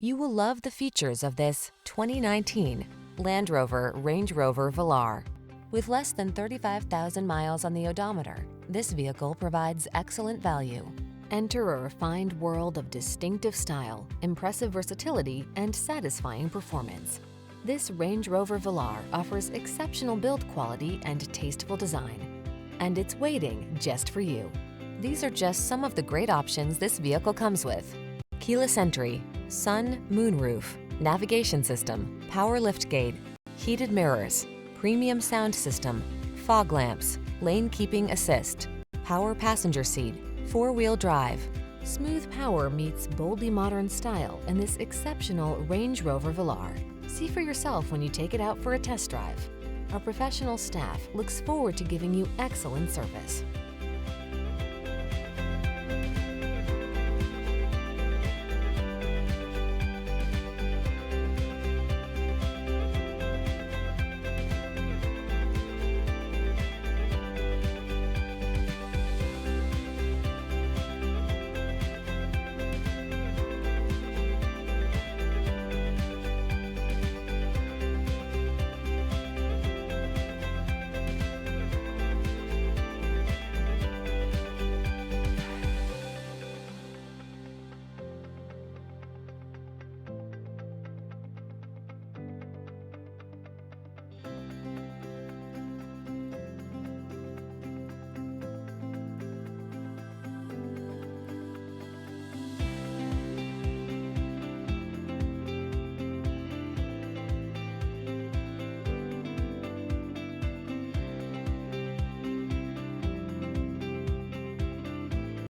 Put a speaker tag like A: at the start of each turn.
A: You will love the features of this 2019 Landrover Range Rover Velar. With less than 35,000 miles on the odometer, this vehicle provides excellent value. Enter a refined world of distinctive style, impressive versatility, and satisfying performance. This Range Rover Velar offers exceptional build quality and tasteful design. And it's waiting just for you. These are just some of the great options this vehicle comes with: keyless entry, sun, moonroof, navigation system, power liftgate, heated mirrors, premium sound system, fog lamps, lane keeping assist, power passenger seat, four-wheel drive. Smooth power meets boldly modern style in this exceptional Range Rover Velar. See for yourself when you take it out for a test drive. Our professional staff looks forward to giving you excellent service.